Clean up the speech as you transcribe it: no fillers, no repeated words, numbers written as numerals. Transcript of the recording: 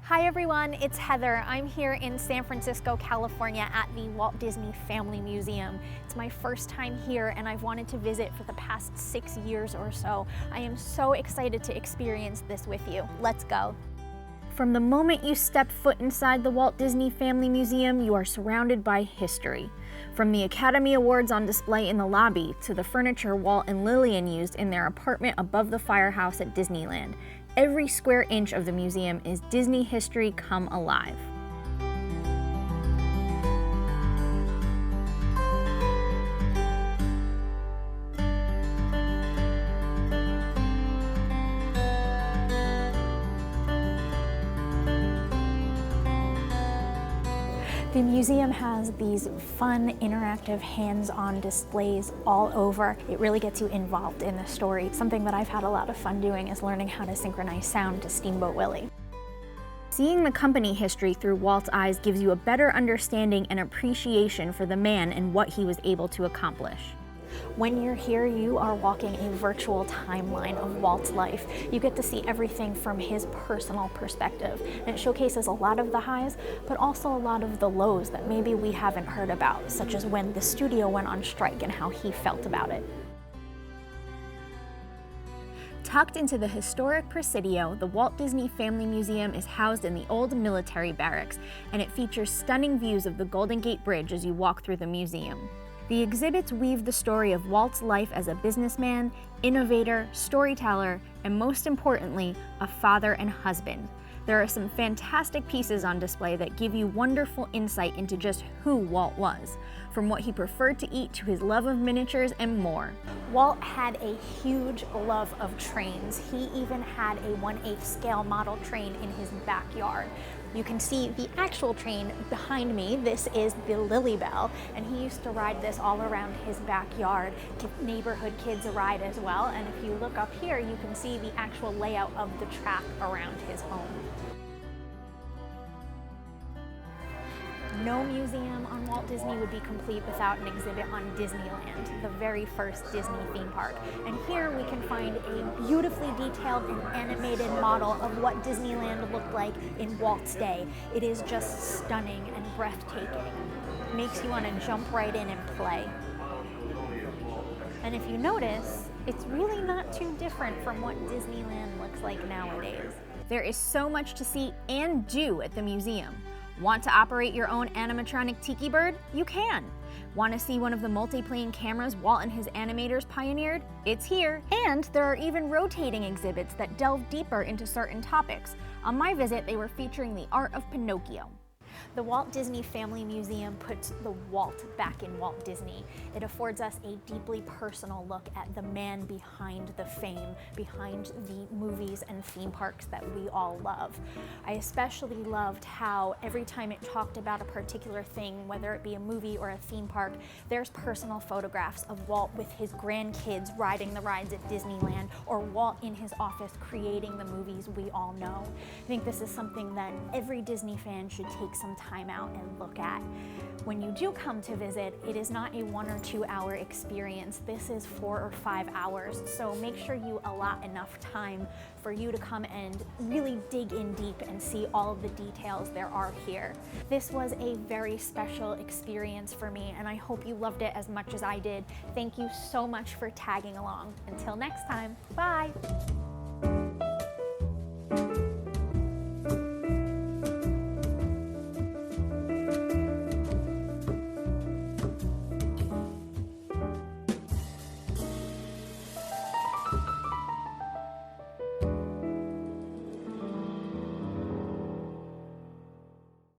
Hi everyone, it's Heather. I'm here in San Francisco, California at the Walt Disney Family Museum. It's my first time here and I've wanted to visit for the past 6 years or so. I am so excited to experience this with you. Let's go. From the moment you step foot inside the Walt Disney Family Museum, you are surrounded by history. From the Academy Awards on display in the lobby to the furniture Walt and Lillian used in their apartment above the firehouse at Disneyland, every square inch of the museum is Disney history come alive. The museum has these fun, interactive, hands-on displays all over. It really gets you involved in the story. Something that I've had a lot of fun doing is learning how to synchronize sound to Steamboat Willie. Seeing the company history through Walt's eyes gives you a better understanding and appreciation for the man and what he was able to accomplish. When you're here, you are walking a virtual timeline of Walt's life. You get to see everything from his personal perspective, and it showcases a lot of the highs, but also a lot of the lows that maybe we haven't heard about, such as when the studio went on strike and how he felt about it. Tucked into the historic Presidio, the Walt Disney Family Museum is housed in the old military barracks, and it features stunning views of the Golden Gate Bridge as you walk through the museum. The exhibits weave the story of Walt's life as a businessman, innovator, storyteller, and most importantly, a father and husband. There are some fantastic pieces on display that give you wonderful insight into just who Walt was, from what he preferred to eat to his love of miniatures and more. Walt had a huge love of trains. He even had a 1/8 scale model train in his backyard. You can see the actual train behind me. This is the Lily Bell, and he used to ride this all around his backyard, give neighborhood kids a ride as well. And if you look up here, you can see the actual layout of the track around his home. No museum on Walt Disney would be complete without an exhibit on Disneyland, the very first Disney theme park. And here we can find a beautifully detailed and animated model of what Disneyland looked like in Walt's day. It is just stunning and breathtaking. It makes you want to jump right in and play. And if you notice, it's really not too different from what Disneyland looks like nowadays. There is so much to see and do at the museum. Want to operate your own animatronic tiki bird? You can. Want to see one of the multi-plane cameras Walt and his animators pioneered? It's here. And there are even rotating exhibits that delve deeper into certain topics. On my visit, they were featuring the art of Pinocchio. The Walt Disney Family Museum puts the Walt back in Walt Disney. It affords us a deeply personal look at the man behind the fame, behind the movies and theme parks that we all love. I especially loved how every time it talked about a particular thing, whether it be a movie or a theme park, there's personal photographs of Walt with his grandkids riding the rides at Disneyland, or Walt in his office creating the movies we all know. I think this is something that every Disney fan should take some time out and look at. When you do come to visit, it is not a 1 or 2 hour experience. This is 4 or 5 hours, so make sure you allot enough time for you to come and really dig in deep and see all of the details there are here. This was a very special experience for me, and I hope you loved it as much as I did. Thank you so much for tagging along. Until next time, bye!